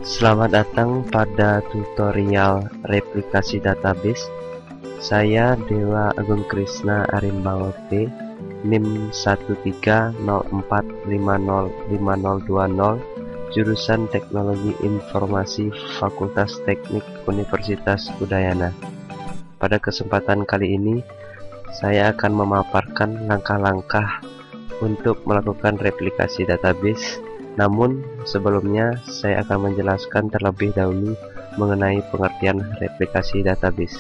Selamat datang pada tutorial replikasi database. Saya Dewa Agung Krisna Arimbawote, NIM 1304505020, jurusan Teknologi Informasi Fakultas Teknik Universitas Udayana. Pada kesempatan kali ini, saya akan memaparkan langkah-langkah untuk melakukan replikasi database. Namun, sebelumnya saya akan menjelaskan terlebih dahulu mengenai pengertian replikasi database.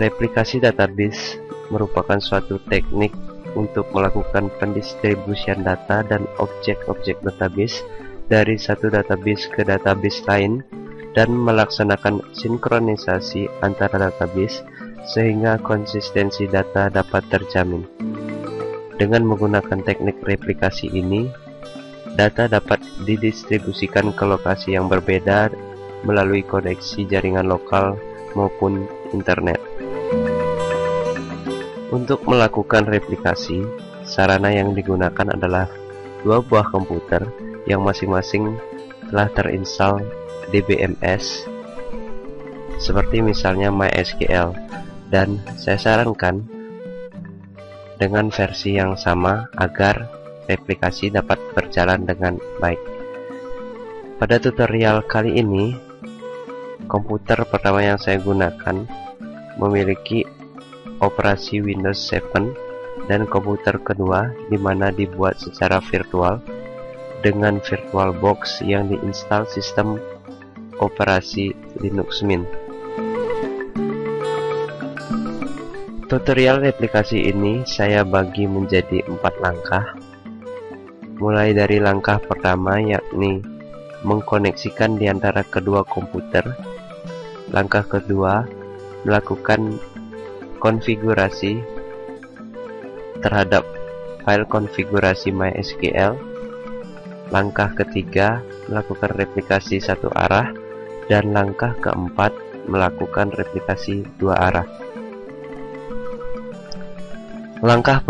Replikasi database merupakan suatu teknik untuk melakukan pendistribusian data dan objek-objek database dari satu database ke database lain dan melaksanakan sinkronisasi antara database sehingga konsistensi data dapat terjamin. Dengan menggunakan teknik replikasi ini, data dapat didistribusikan ke lokasi yang berbeda melalui koneksi jaringan lokal maupun internet. Untuk melakukan replikasi, sarana yang digunakan adalah dua buah komputer yang masing-masing telah terinstall DBMS, seperti misalnya MySQL, dan saya sarankan dengan versi yang sama agar replikasi dapat berjalan dengan baik. Pada tutorial kali ini, komputer pertama yang saya gunakan memiliki operasi Windows 7 dan komputer kedua dimana dibuat secara virtual dengan VirtualBox yang diinstal sistem operasi Linux Mint. Tutorial replikasi ini saya bagi menjadi 4 langkah. Mulai dari langkah pertama, yakni mengkoneksikan di antara kedua komputer. Langkah kedua, melakukan konfigurasi terhadap file konfigurasi MySQL. Langkah ketiga, melakukan replikasi satu arah. Dan langkah keempat, melakukan replikasi dua arah. Langkah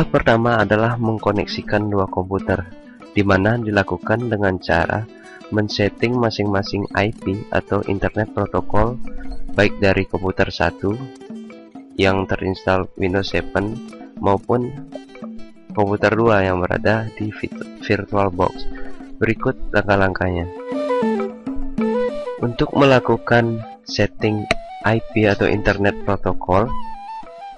pertama adalah mengkoneksikan dua komputer, di mana dilakukan dengan cara men-setting masing-masing IP atau Internet Protocol baik dari komputer 1 yang terinstall Windows 7 maupun komputer 2 yang berada di VirtualBox. Berikut langkah-langkahnya. Untuk melakukan setting IP atau Internet Protocol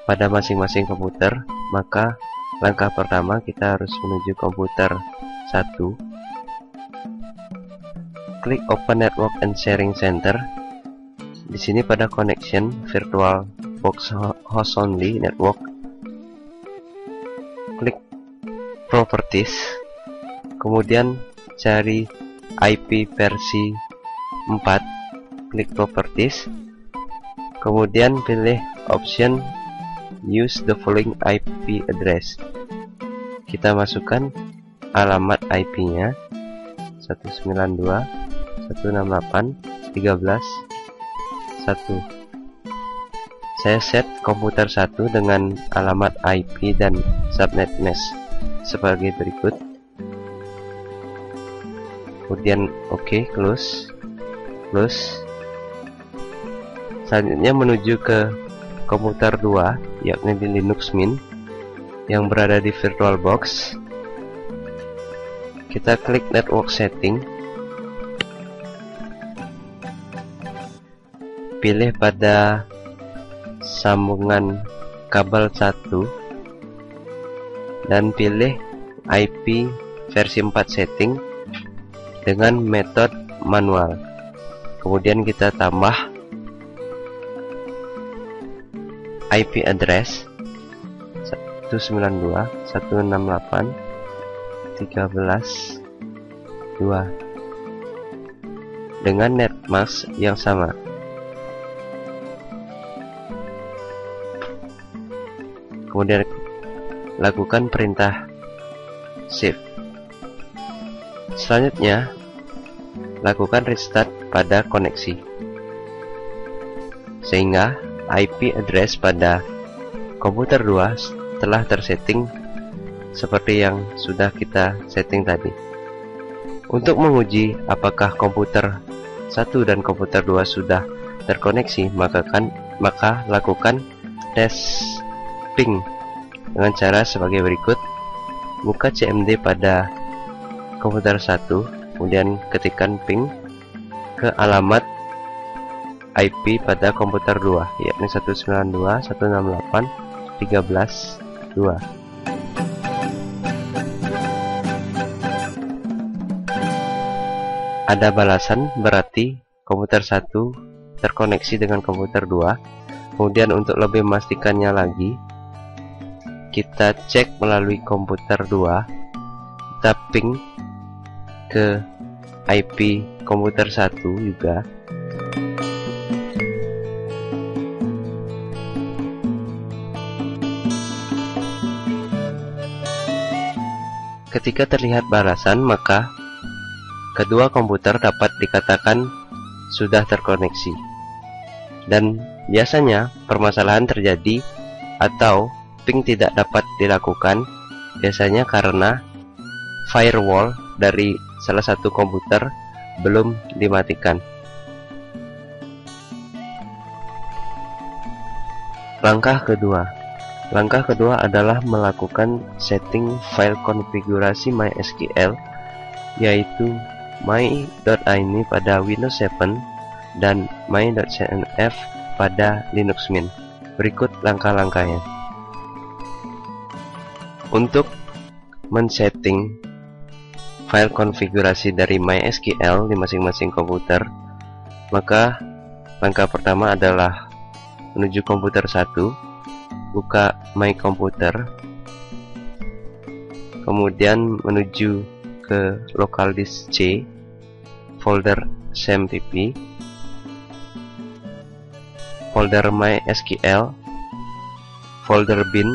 pada masing-masing komputer, maka langkah pertama kita harus menuju komputer 1. Klik Open Network and Sharing Center. Di sini pada connection VirtualBox host only network, klik Properties, kemudian cari IP versi 4, klik Properties, kemudian pilih option Use the following IP address. Kita masukkan alamat IP-nya 192.168.13.1. Saya set komputer 1 dengan alamat IP dan subnet mesh sebagai berikut. Kemudian OK, close. Selanjutnya menuju ke komputer 2, yakni di Linux Mint yang berada di VirtualBox. Kita klik Network Setting, pilih pada sambungan kabel 1 dan pilih IP versi 4 setting dengan metode manual. Kemudian kita tambah IP address 192.168.13.2 dengan netmask yang sama. Kemudian lakukan perintah save. Selanjutnya, lakukan restart pada koneksi sehingga IP address pada komputer 2 telah tersetting seperti yang sudah kita setting tadi. Untuk menguji apakah komputer 1 dan komputer 2 sudah terkoneksi, maka lakukan tes ping dengan cara sebagai berikut. Buka CMD pada komputer 1, kemudian ketikkan ping ke alamat IP pada komputer 2, yakni 192.168.13.2. Ada balasan, berarti komputer 1 terkoneksi dengan komputer 2. Kemudian untuk lebih memastikannya lagi, kita cek melalui komputer 2, kita ping ke IP komputer 1 juga. Ketika terlihat balasan, maka kedua komputer dapat dikatakan sudah terkoneksi. Dan biasanya permasalahan terjadi atau ping tidak dapat dilakukan biasanya karena firewall dari salah satu komputer belum dimatikan. Langkah kedua adalah melakukan setting file konfigurasi MySQL, yaitu my.ini pada Windows 7 dan my.cnf pada Linux Mint. Berikut langkah-langkahnya. Untuk men-setting file konfigurasi dari MySQL di masing-masing komputer, maka langkah pertama adalah menuju komputer 1, buka My Computer, kemudian menuju ke local disk C, folder SAMPP, folder MySQL, folder bin,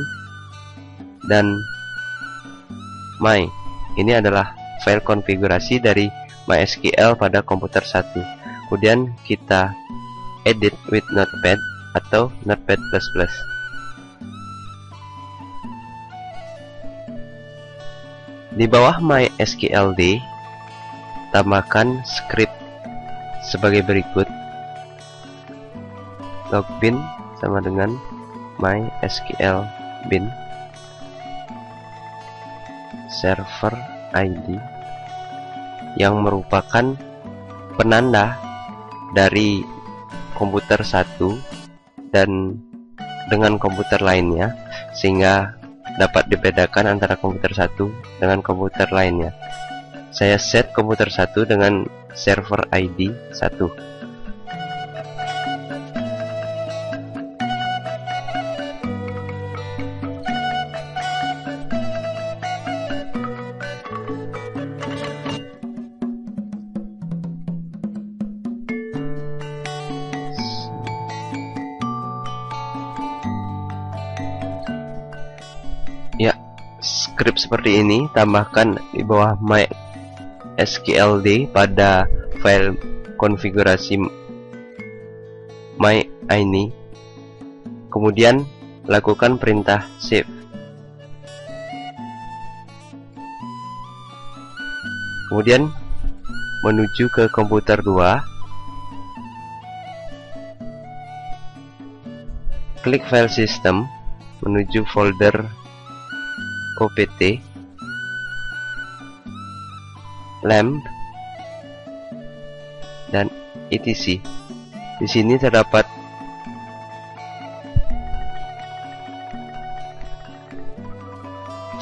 dan My. Ini adalah file konfigurasi dari MySQL pada komputer 1. Kemudian kita edit with Notepad atau Notepad++. Di bawah MySQLD, tambahkan script sebagai berikut. Logbin sama dengan MySQL bin server ID yang merupakan penanda dari komputer 1 dan dengan komputer lainnya, sehingga dapat dibedakan antara komputer 1 dengan komputer lainnya. Saya set komputer 1 dengan server ID 1. Ya, script seperti ini tambahkan di bawah MySQLD pada file konfigurasi MyINI. Kemudian lakukan perintah save. Kemudian menuju ke komputer 2. Klik file system, menuju folder OPT, LAMP, dan etc. Di sini terdapat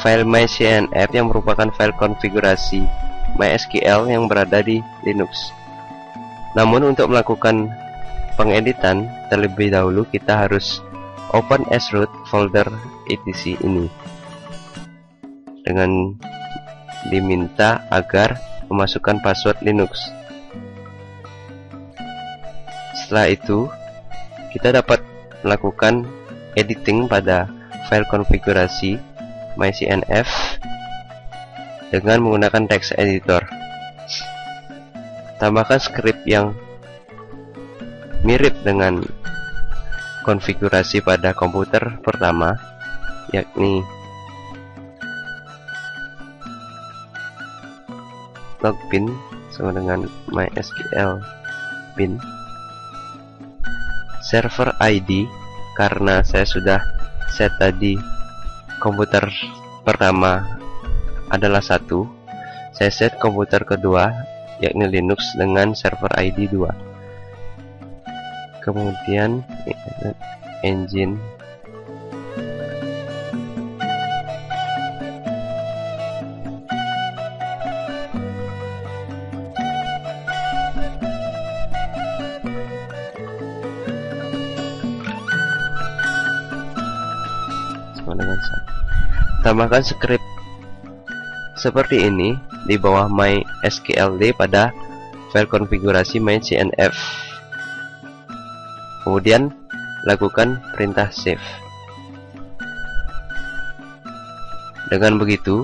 file mycnf yang merupakan file konfigurasi MySQL yang berada di Linux. Namun untuk melakukan pengeditan terlebih dahulu kita harus open as root folder etc ini, dengan diminta agar memasukkan password Linux. Setelah itu kita dapat melakukan editing pada file konfigurasi mycnf dengan menggunakan text editor. Tambahkan script yang mirip dengan konfigurasi pada komputer pertama, yakni login sama dengan MySQL bin server ID, karena saya sudah set tadi komputer pertama adalah 1, saya set komputer kedua yakni Linux dengan server ID 2. Kemudian engine dengan 1. Tambahkan script seperti ini di bawah MySQLD pada file konfigurasi myCNF. Kemudian lakukan perintah save. Dengan begitu,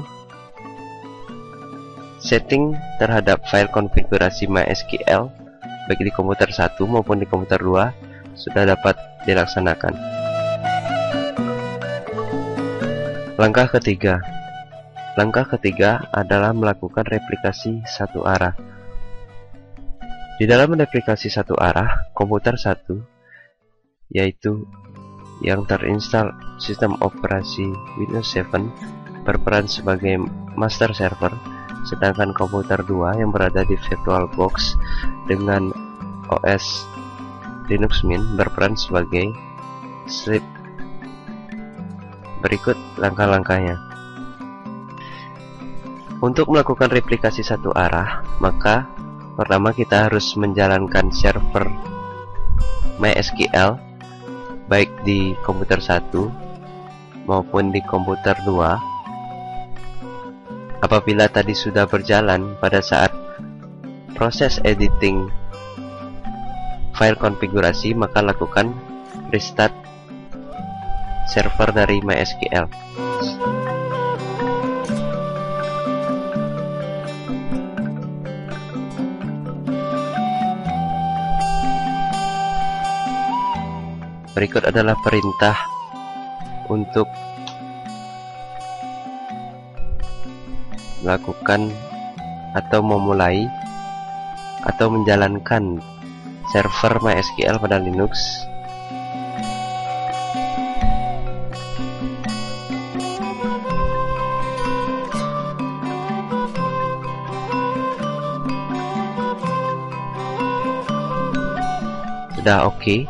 setting terhadap file konfigurasi MySQL baik di komputer 1 maupun di komputer 2 sudah dapat dilaksanakan. Langkah ketiga adalah melakukan replikasi satu arah. Di dalam replikasi satu arah, komputer 1 yaitu yang terinstall sistem operasi Windows 7 berperan sebagai master server, sedangkan komputer 2 yang berada di VirtualBox dengan OS Linux Mint berperan sebagai sleep. Berikut langkah-langkahnya. Untuk melakukan replikasi satu arah, maka pertama kita harus menjalankan server MySQL baik di komputer 1 maupun di komputer 2. Apabila tadi sudah berjalan pada saat proses editing file konfigurasi, maka lakukan restart server dari MySQL. Berikut adalah perintah untuk melakukan atau memulai atau menjalankan server MySQL pada Linux. Sudah oke.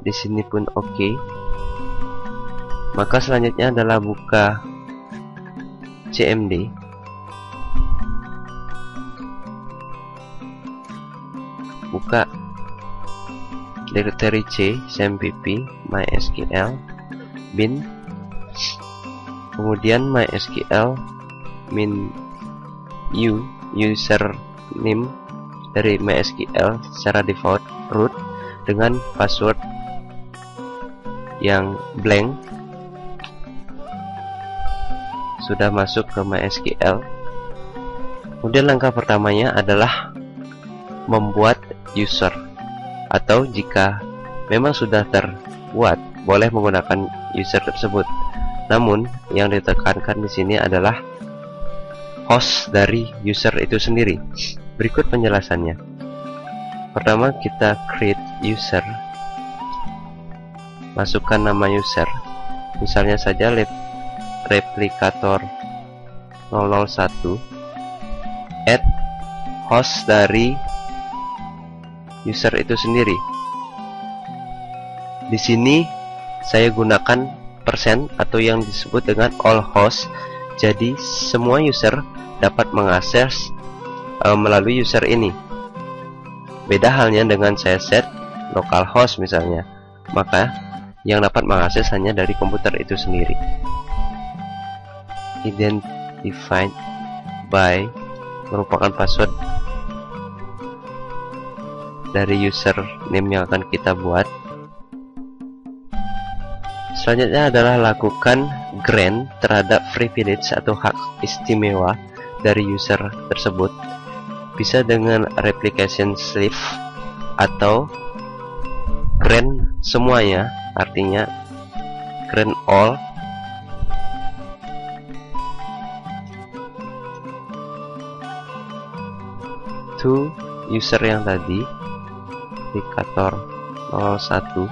Di sini pun oke. Maka selanjutnya adalah buka CMD. Buka directory C cmpp mysql bin, kemudian mysql min username dari MySQL secara default root dengan password yang blank. Sudah masuk ke MySQL. Kemudian langkah pertamanya adalah membuat user, atau jika memang sudah terbuat boleh menggunakan user tersebut. Namun yang ditekankan di sini adalah host dari user itu sendiri. Berikut penjelasannya. Pertama, kita create user, masukkan nama user, misalnya saja replikator 001, add host dari user itu sendiri. Di sini saya gunakan persen atau yang disebut dengan all host, jadi semua user dapat mengakses melalui user ini. Beda halnya dengan saya set localhost misalnya, maka yang dapat mengakses hanya dari komputer itu sendiri. Identified by merupakan password dari username yang akan kita buat. Selanjutnya adalah lakukan grant terhadap privilege atau hak istimewa dari user tersebut, bisa dengan replication sleeve atau grant semuanya, artinya grant all. to user yang tadi, replikator 01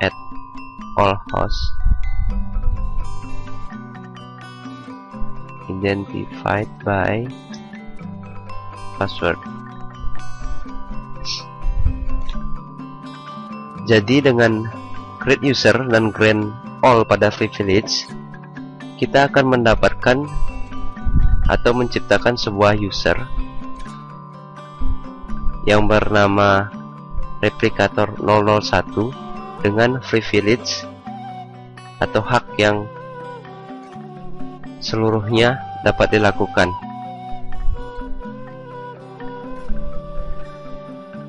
add all host identified by password. Jadi dengan create user dan grant all pada privilege, kita akan mendapatkan atau menciptakan sebuah user yang bernama replikator 001 dengan privilege atau hak yang seluruhnya dapat dilakukan.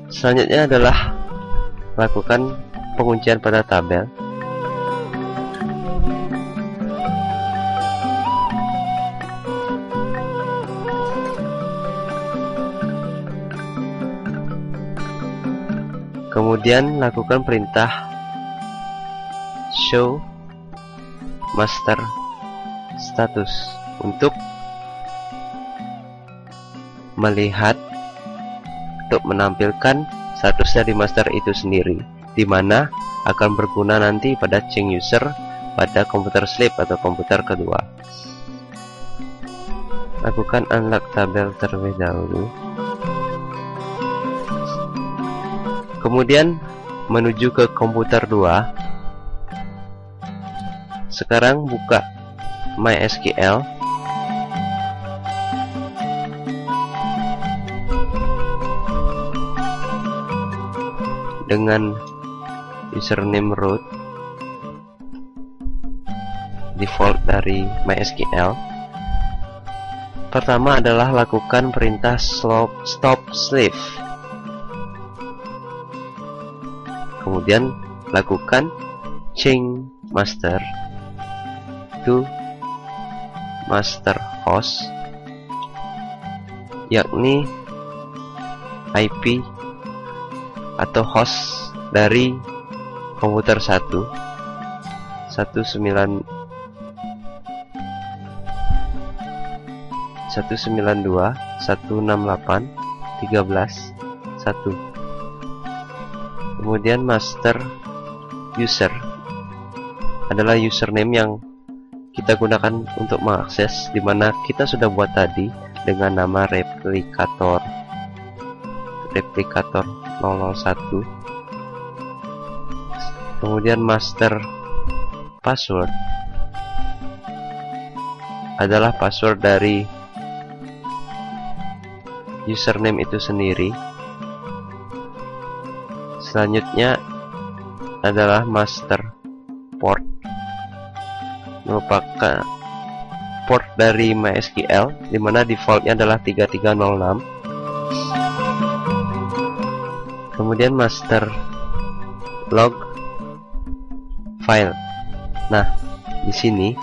Selanjutnya adalah lakukan penguncian pada tabel. Kemudian lakukan perintah show master status untuk melihat untuk menampilkan status dari master itu sendiri, di mana akan berguna nanti pada change user pada komputer sleep atau komputer kedua. Lakukan unlock tabel terlebih dahulu. Kemudian menuju ke komputer 2. Sekarang buka MySQL. Dengan username root default dari MySQL. Pertama adalah lakukan perintah stop sleep. Kemudian lakukan change master to master host, yakni IP atau host dari komputer 192.168.13.1. Kemudian master user adalah username yang kita gunakan untuk mengakses, dimana kita sudah buat tadi dengan nama replikator 001. Kemudian master password adalah password dari username itu sendiri. Selanjutnya adalah master port, merupakan port dari MySQL, dimana defaultnya adalah 3306. Kemudian master log file. Nah, di sini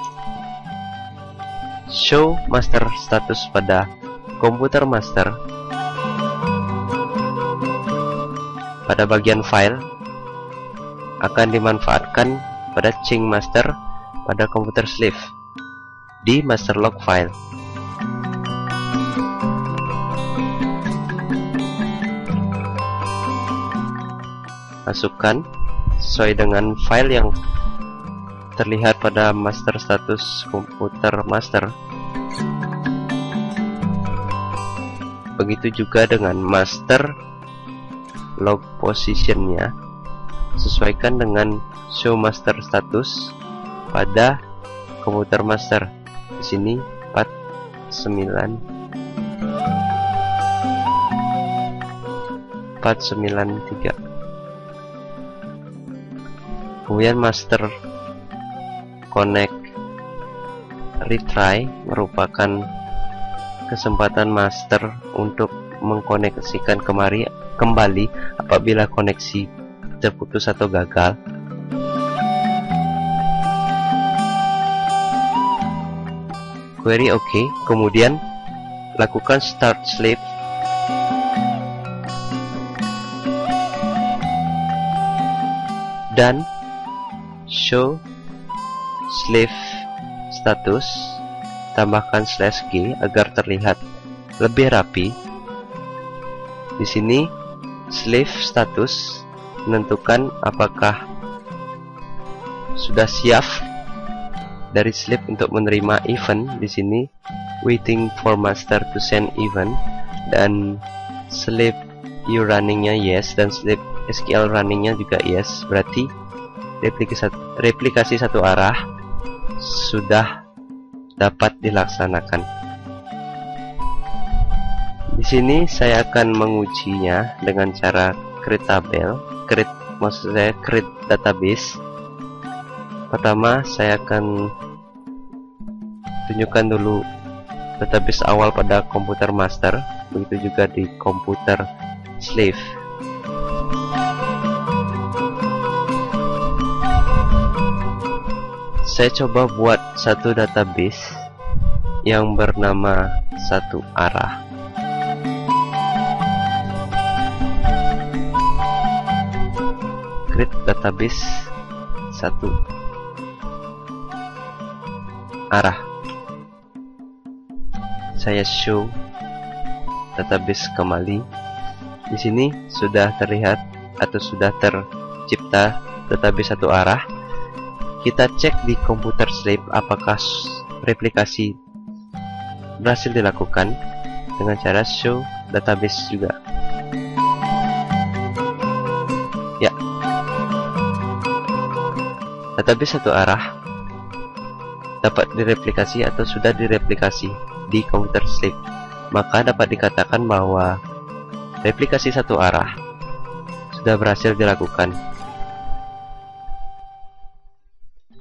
show master status pada komputer master. Pada bagian file akan dimanfaatkan pada change master pada komputer sleeve di master log file. Masukkan sesuai dengan file yang terlihat pada master status komputer master. Begitu juga dengan master log positionnya, sesuaikan dengan show master status pada komputer master. Di sini 493. Kemudian master connect retry merupakan kesempatan master untuk mengkoneksikan kembali apabila koneksi terputus atau gagal. Query OK, kemudian lakukan start sleep. Dan show sleep status, tambahkan /g agar terlihat lebih rapi. Di sini slave status menentukan apakah sudah siap dari slave untuk menerima event. Di sini waiting for master to send event, dan slave queue runningnya yes, dan slave SQL runningnya juga yes. Berarti replikasi satu arah sudah dapat dilaksanakan. Di sini saya akan mengujinya dengan cara create tabel, create database. Pertama, saya akan tunjukkan dulu database awal pada komputer master, begitu juga di komputer slave. Saya coba buat satu database yang bernama satu arah. Create database satu arah. Saya show database kembali. Di sini sudah terlihat atau sudah tercipta database satu arah. Kita cek di komputer slave apakah replikasi berhasil dilakukan dengan cara show database juga. Ya, database satu arah dapat direplikasi atau sudah direplikasi di komputer slave. Maka dapat dikatakan bahwa replikasi satu arah sudah berhasil dilakukan.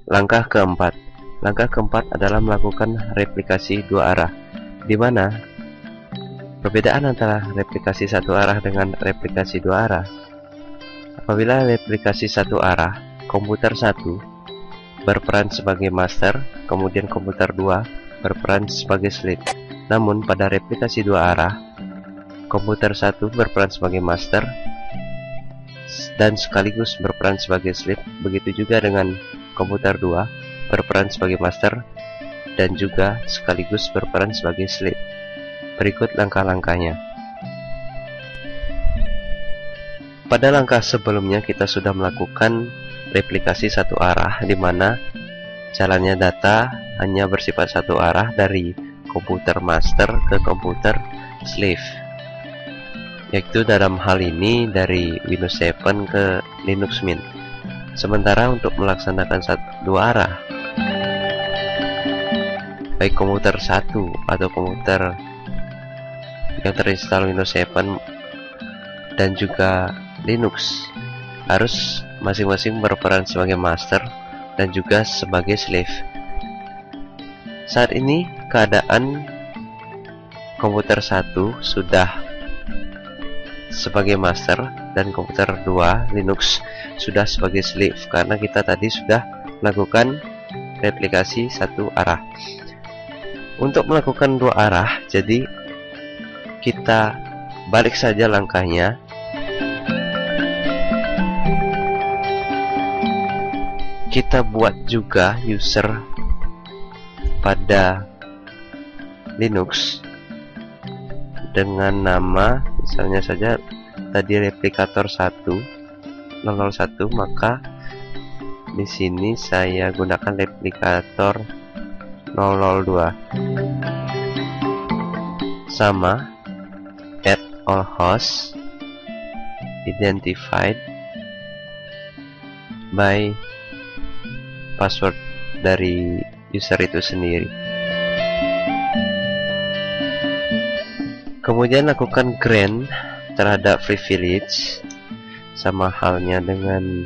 Langkah keempat. Langkah keempat adalah melakukan replikasi dua arah, di mana perbedaan antara replikasi satu arah dengan replikasi dua arah. Apabila replikasi satu arah, komputer 1 berperan sebagai master, kemudian komputer 2 berperan sebagai slave. Namun pada replikasi dua arah, komputer 1 berperan sebagai master dan sekaligus berperan sebagai slave. Begitu juga dengan komputer 2 berperan sebagai master dan juga sekaligus berperan sebagai slave. Berikut langkah-langkahnya. Pada langkah sebelumnya kita sudah melakukan replikasi satu arah, di mana jalannya data hanya bersifat satu arah dari komputer master ke komputer slave, yaitu dalam hal ini dari Windows 7 ke Linux Mint. Sementara untuk melaksanakan dua arah, baik komputer 1 atau komputer yang terinstall Windows 7 dan juga Linux, harus masing-masing berperan sebagai master dan juga sebagai slave. Saat ini keadaan komputer 1 sudah sebagai master dan komputer 2 Linux sudah sebagai slave, karena kita tadi sudah melakukan replikasi satu arah. Untuk melakukan dua arah, jadi kita balik saja langkahnya. Kita buat juga user pada Linux dengan nama misalnya saja tadi replikator 1 001, maka di sini saya gunakan replikator 002 sama add all hosts identified by password dari user itu sendiri. Kemudian lakukan grant terhadap privilege, sama halnya dengan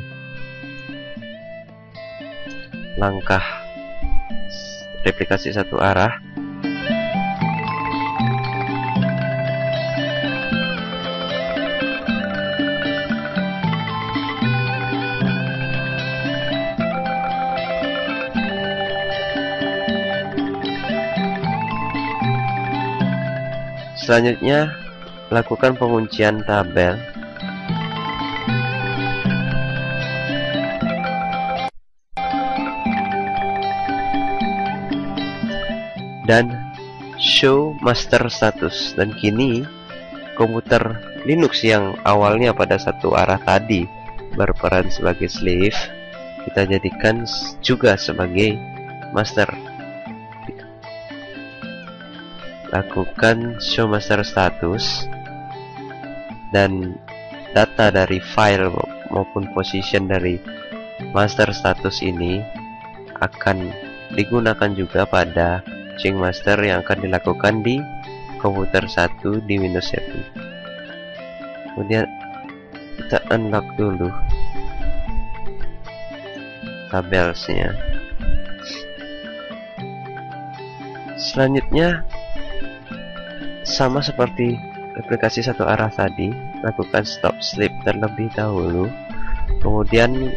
langkah replikasi satu arah. Selanjutnya, lakukan penguncian tabel. Dan show master status, dan kini komputer Linux yang awalnya pada satu arah tadi berperan sebagai slave, kita jadikan juga sebagai master. Lakukan show master status, dan data dari file maupun position dari master status ini akan digunakan juga pada change master yang akan dilakukan di komputer 1 di Windows 7. Kemudian kita unlock dulu tabelsnya. Selanjutnya sama seperti aplikasi satu arah tadi, lakukan stop sleep terlebih dahulu, kemudian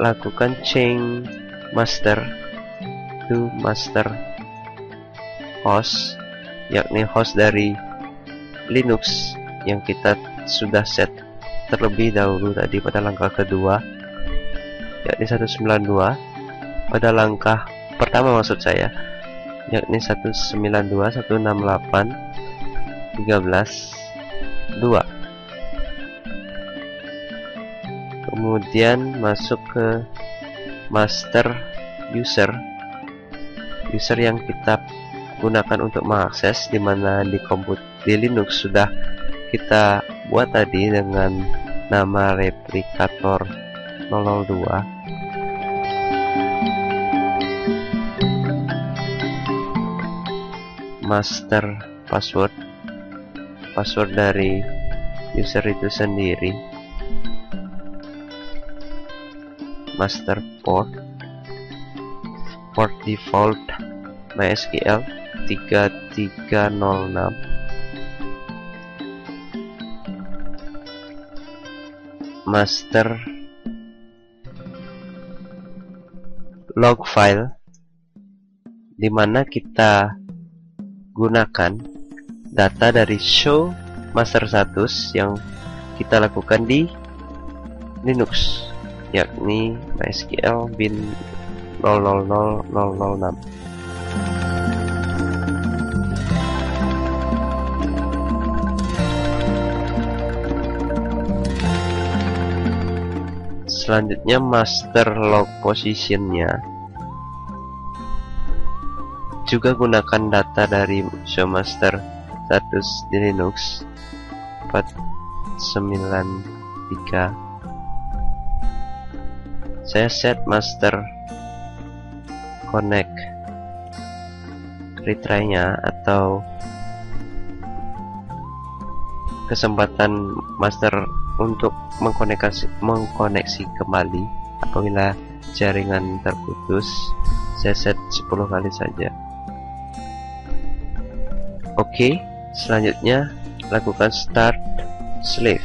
lakukan change master to master host, yakni host dari Linux yang kita sudah set terlebih dahulu tadi pada langkah kedua, yakni 192. Pada langkah pertama maksud saya, yakni 192.168.13.2. Kemudian masuk ke master user yang kita gunakan untuk mengakses, dimana di Linux sudah kita buat tadi dengan nama replikator 002. Master password dari user itu sendiri, master port default MySQL 3306, master log file, dimana kita gunakan data dari show master status yang kita lakukan di Linux, yakni MySQL bin 000006. Selanjutnya master log positionnya juga gunakan data dari show master status di Linux 493. Saya set master connect retry-nya atau kesempatan master untuk mengkoneksi kembali apabila jaringan terputus. Saya set 10 kali saja. Oke, selanjutnya lakukan start slave,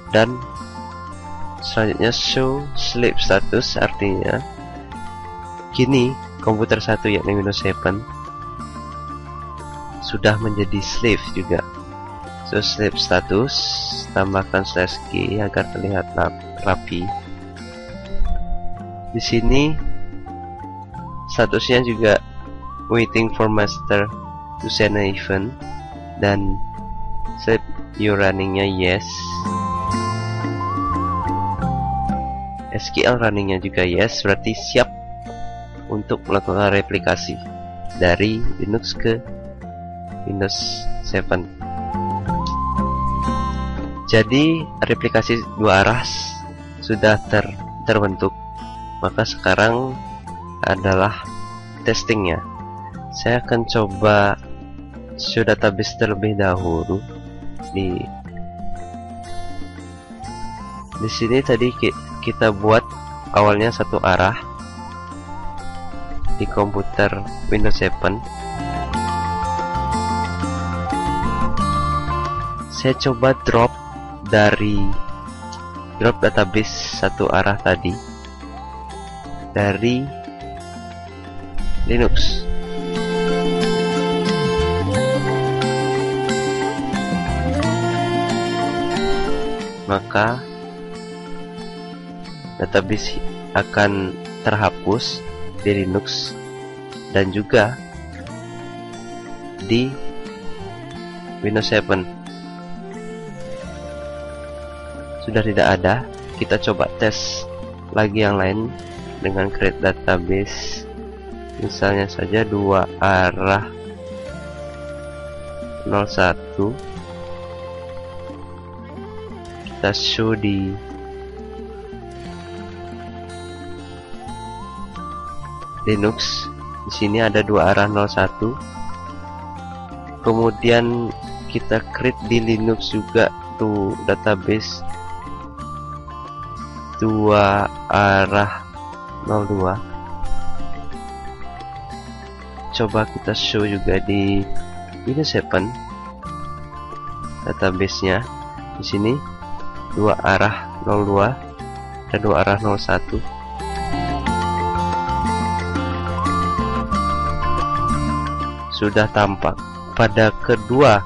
dan selanjutnya show slave status, artinya kini komputer 1 yakni Windows 7 sudah menjadi slave juga. So slave status, tambahkan /g agar terlihat rapi. Di sini statusnya juga waiting for master to send an event, dan CPU runningnya yes, SQL runningnya juga yes, berarti siap untuk melakukan replikasi dari Linux ke Windows 7. Jadi replikasi dua arah sudah terbentuk. Maka sekarang adalah testingnya. Saya akan coba show database terlebih dahulu. Di sini tadi kita buat awalnya satu arah di komputer Windows 7. Saya coba drop database satu arah tadi dari Linux. Maka database akan terhapus di Linux dan juga di Windows 7. Sudah tidak ada, kita coba tes lagi yang lain dengan create database, misalnya saja 2 arah 01. Kita show di Linux. Di sini ada 2 arah 01. Kemudian kita create di Linux juga tuh database 2 arah 02. Coba kita show juga di Windows 7 database-nya. Di sini 2 arah 02 dan 2 arah 01. Sudah tampak pada kedua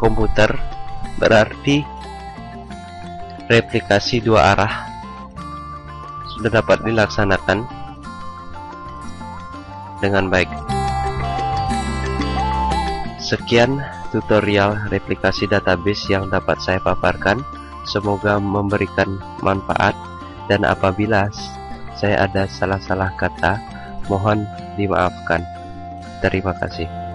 komputer, berarti replikasi 2 arah sudah dapat dilaksanakan dengan baik. Sekian tutorial replikasi database yang dapat saya paparkan. Semoga memberikan manfaat, dan apabila saya ada salah-salah kata, mohon dimaafkan. Terima kasih.